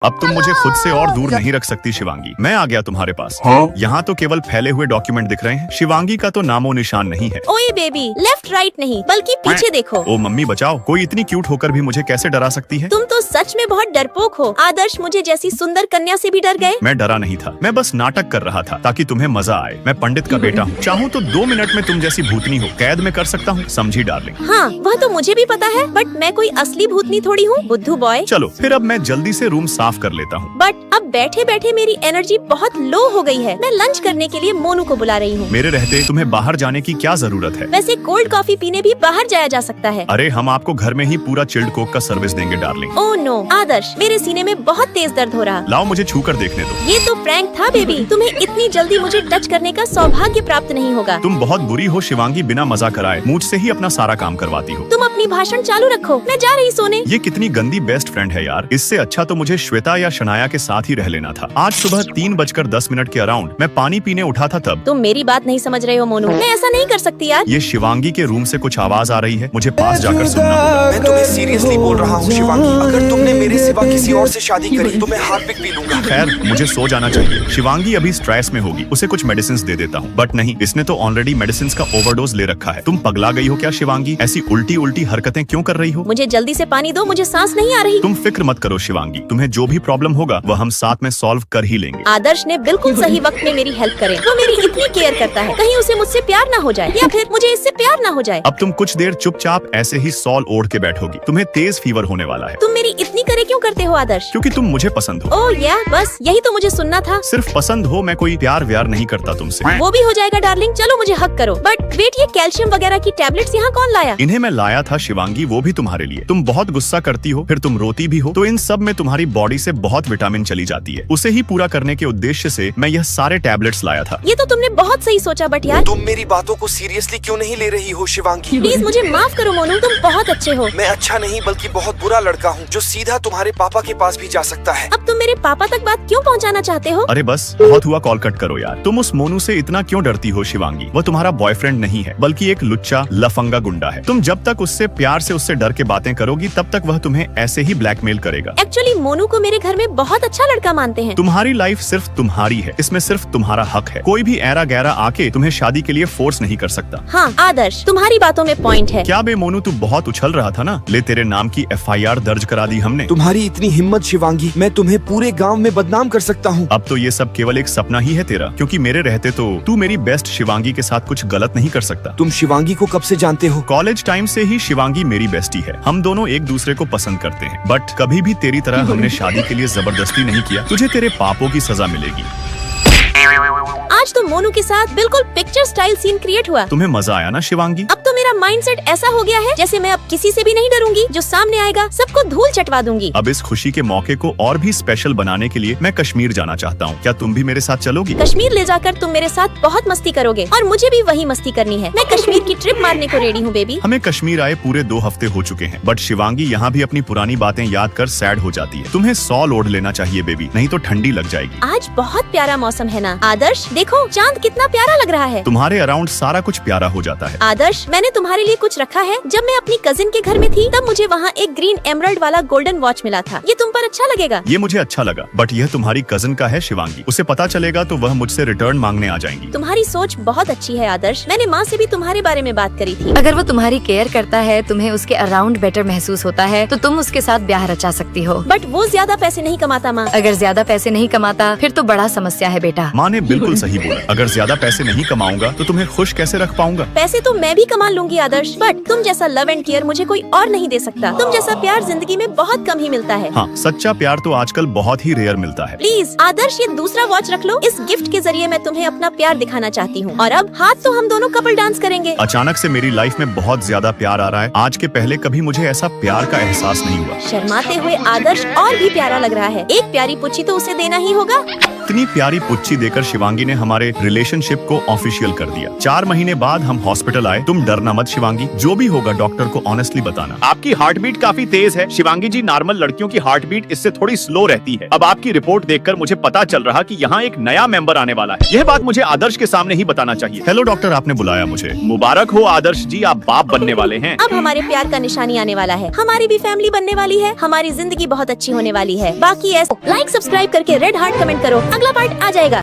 अब तुम मुझे खुद से और दूर नहीं रख सकती शिवांगी। मैं आ गया तुम्हारे पास। यहाँ तो केवल फैले हुए डॉक्यूमेंट दिख रहे हैं। शिवांगी का तो नामो निशान नहीं है। ओए बेबी, लेफ्ट राइट नहीं बल्कि पीछे देखो। ओ मम्मी बचाओ, कोई इतनी क्यूट होकर भी मुझे कैसे डरा सकती है? तुम तो सच में बहुत डरपोक हो। आदर्श मुझे जैसी सुंदर कन्या से भी डर गए। मैं डरा नहीं था, मैं बस नाटक कर रहा था ताकि तुम्हें मजा आए। मैं पंडित का बेटा हूँ, चाहूँ तो 2 मिनट में तुम जैसी भूतनी हो कैद में कर सकता हूँ। समझी डार्लिंग? हाँ वह तो मुझे भी पता है, बट मैं कोई असली भूतनी थोड़ी हूँ बुद्धू बॉय। चलो फिर अब मैं जल्दी से रूम साफ कर लेता हूँ। बट अब बैठे बैठे मेरी एनर्जी बहुत लो हो गई है। मैं लंच करने के लिए मोनू को बुला रही हूँ। मेरे रहते तुम्हें बाहर जाने की क्या जरूरत है? वैसे कोल्ड कॉफी पीने भी बाहर जाया जा सकता है। अरे हम आपको घर में ही पूरा चिल्ड कोक का सर्विस देंगे डार्लिंग। ओह नो आदर्श, मेरे सीने में बहुत तेज दर्द हो रहा। लाओ मुझे छू कर देखने दो। ये तो प्रैंक था बेबी। तुम्हें इतनी जल्दी मुझे टच करने का सौभाग्य प्राप्त नहीं होगा। तुम बहुत बुरी हो शिवांगी, बिना मजा कराए मुझसे ही अपना सारा काम करवाती हो। तुम अपनी भाषण चालू रखो, मैं जा रही सोने। ये कितनी गंदी बेस्ट फ्रेंड है यार। इससे अच्छा तो मुझे श्वेता या शनाया के साथ ही रह लेना था। आज सुबह 3:10 के अराउंड मैं पानी पीने उठा था तब। तुम मेरी बात नहीं समझ रहे हो मोनू, मैं ऐसा नहीं कर सकती यार। ये शिवांगी के रूम से कुछ आवाज आ रही है, मुझे पास जाकर सुनना होगा। मैं तुम्हें सीरियसली बोल रहा हूँ शिवांगी, अगर तुमने मेरे सिवा किसी और से शादी करी तो मैं हार्पिक पी लूंगा। खैर मुझे सो जाना चाहिए। शिवांगी अभी स्ट्रेस में होगी, उसे कुछ मेडिसिन दे देता हूँ। बट नहीं, इसने तो ऑलरेडी मेडिसिन का ओवरडोज ले रखा है। तुम पगला गई हो क्या शिवांगी? ऐसी उल्टी उल्टी हरकतें क्यों कर रही हो? मुझे जल्दी से पानी दो, मुझे सांस नहीं आ रही। तुम फिक्र मत करो शिवांगी, तुम्हें जो भी प्रॉब्लम होगा वह हम साथ में सॉल्व कर ही लेंगे। आदर्श ने बिल्कुल सही वक्त में मेरी हेल्प करे। वो मेरी इतनी केयर करता है, कहीं उसे मुझसे प्यार ना हो जाए या फिर मुझे इससे प्यार ना हो जाए। अब तुम कुछ देर चुपचाप ऐसे ही सॉल ओढ़ के बैठोगी। तुम्हें तेज फीवर होने वाला है। तुम मेरी इतनी करे क्यों करते हो आदर्श? क्योंकि तुम मुझे पसंद हो। ओह या बस यही तो मुझे सुनना था। सिर्फ पसंद हो, मैं कोई प्यार व्यार नहीं करता तुमसे। वो भी हो जाएगा डार्लिंग, चलो मुझे हक करो। बट वेट, ये कैल्शियम वगैरह की टैबलेट्स यहाँ कौन लाया? इन्हें मैं लाया था शिवांगी, वो भी तुम्हारे लिए। तुम बहुत गुस्सा करती हो, फिर तुम रोती भी हो, तो इन सब में तुम्हारी बॉडी से बहुत विटामिन चली जाती है। उसे ही पूरा करने के उद्देश्य से मैं यह सारे टैबलेट्स लाया था। ये तो तुमने बहुत सही सोचा, बट यार तुम मेरी बातों को सीरियसली क्यों नहीं ले रही हो शिवांगी? प्लीज मुझे माफ करो मोनू, तुम बहुत अच्छे हो। मैं अच्छा नहीं बल्कि बहुत बुरा लड़का हूँ जो सीधा तुम्हारे पापा के पास भी जा सकता है। अब तुम मेरे पापा तक बात क्यों पहुँचाना चाहते हो? अरे बस बहुत हुआ, कॉल कट करो यार। तुम उस मोनू से इतना क्यों डरती हो शिवांगी? वो तुम्हारा बॉयफ्रेंड नहीं है बल्कि एक लुच्चा लफंगा गुंडा है। तुम जब तक उससे प्यार से उससे डर के बातें करोगी तब तक वह तुम्हें ऐसे ही ब्लैकमेल करेगा। एक्चुअली मोनू को मेरे घर में बहुत अच्छा लड़का मानते हैं। तुम्हारी लाइफ सिर्फ तुम्हारी है, इसमें सिर्फ तुम्हारा हक है। कोई भी ऐरा गैरा आके तुम्हें शादी के लिए फोर्स नहीं कर सकता। हाँ आदर्श, तुम्हारी बातों में पॉइंट है। क्या बे मोनू, तू बहुत उछल रहा था ना? ले तेरे नाम की FIR दर्ज करा दी हमने। तुम्हारी इतनी हिम्मत शिवांगी, मैं तुम्हें पूरे गांव में बदनाम कर सकता हूँ। अब तो ये सब केवल एक सपना ही है तेरा, क्योंकि मेरे रहते तो तू मेरी बेस्ट शिवांगी के साथ कुछ गलत नहीं कर सकता। तुम शिवांगी को कब से जानते हो? कॉलेज टाइम से ही शिवांगी मेरी बेस्टी है। हम दोनों एक दूसरे को पसंद करते हैं, बट कभी भी तेरी तरह हमने शादी के लिए जबरदस्ती नहीं किया। तुझे तेरे पापों की सजा मिलेगी। आज तो मोनू के साथ बिल्कुल पिक्चर स्टाइल सीन क्रिएट हुआ। तुम्हें मजा आया ना शिवांगी? अब तो मेरा माइंडसेट ऐसा हो गया है जैसे मैं अब किसी से भी नहीं डरूंगी। जो सामने आएगा सबको धूल चटवा दूंगी। अब इस खुशी के मौके को और भी स्पेशल बनाने के लिए मैं कश्मीर जाना चाहता हूँ। क्या तुम भी मेरे साथ चलोगी? कश्मीर ले जाकर तुम मेरे साथ बहुत मस्ती करोगे और मुझे भी वही मस्ती करनी है। मैं कश्मीर की ट्रिप मारने को रेडी हूँ बेबी। हमें कश्मीर आए पूरे 2 हफ्ते हो चुके हैं, बट शिवांगी यहाँ भी अपनी पुरानी बातें याद कर सैड हो जाती है। तुम्हें सॉल ओढ़ लेना चाहिए बेबी, नहीं तो ठंडी लग जाएगी। आज बहुत प्यारा मौसम है ना आदर्श? देखो चांद कितना प्यारा लग रहा है। तुम्हारे अराउंड सारा कुछ प्यारा हो जाता है। आदर्श, मैंने तुम्हारे लिए कुछ रखा है। जब मैं अपनी कजिन के घर में थी तब मुझे वहाँ एक ग्रीन एमरल्ड वाला गोल्डन वॉच मिला था। ये तुम पर अच्छा लगेगा? ये मुझे अच्छा लगा, बट यह तुम्हारी कजिन का है शिवांगी। उसे पता चलेगा तो वह मुझसे रिटर्न मांगने आ जाएंगी। तुम्हारी सोच बहुत अच्छी है आदर्श। मैंने माँ से भी तुम्हारे बारे में बात करी थी। अगर वो तुम्हारी केयर करता है, तुम्हें उसके अराउंड बेटर महसूस होता है, तो तुम उसके साथ ब्याह रचा सकती हो। बट वो ज्यादा पैसे नहीं कमाता माँ। अगर ज्यादा पैसे नहीं कमाता फिर तो बड़ा समस्या है बेटा। माँ ने बिल्कुल सही बोला। अगर ज्यादा पैसे नहीं कमाऊंगा तो तुम्हें खुश कैसे रख पाऊंगा? पैसे तो मैं भी कमा लूंगी आदर्श, बट तुम जैसा लव एंड केयर मुझे कोई और नहीं दे सकता। तुम जैसा प्यार जिंदगी में बहुत कम ही मिलता है। हाँ, सच्चा प्यार तो आजकल बहुत ही रेयर मिलता है। प्लीज आदर्श, ये दूसरा वॉच रख लो। इस गिफ्ट के जरिए मैं तुम्हें अपना प्यार दिखाना चाहती हूँ। और अब हाथ तो हम दोनों कपल डांस करेंगे। अचानक से मेरी लाइफ में बहुत ज्यादा प्यार आ रहा है। आज के पहले कभी मुझे ऐसा प्यार का एहसास नहीं हुआ। शर्माते हुए आदर्श और भी प्यारा लग रहा है। एक प्यारी पुच्छी तो उसे देना ही होगा। इतनी प्यारी पुच्ची देकर शिवांगी ने हमारे रिलेशनशिप को ऑफिशियल कर दिया। 4 महीने बाद हम हॉस्पिटल आए। तुम डरना मत शिवांगी, जो भी होगा डॉक्टर को ऑनेस्टली बताना। आपकी हार्ट बीट काफी तेज है शिवांगी जी। नॉर्मल लड़कियों की हार्ट बीट इससे थोड़ी स्लो रहती है। अब आपकी रिपोर्ट देखकर मुझे पता चल रहा कि यहाँ एक नया मेंबर आने वाला है। यह बात मुझे आदर्श के सामने ही बताना चाहिए। हेलो डॉक्टर, आपने बुलाया मुझे। मुबारक हो आदर्श जी, आप बाप बनने वाले हैं। अब हमारे प्यार का निशानी आने वाला है। हमारी भी फैमिली बनने वाली है। हमारी जिंदगी बहुत अच्छी होने वाली है। बाकी ऐसे लाइक सब्सक्राइब करके रेड हार्ट कमेंट करो, अगला पार्ट आ जाएगा।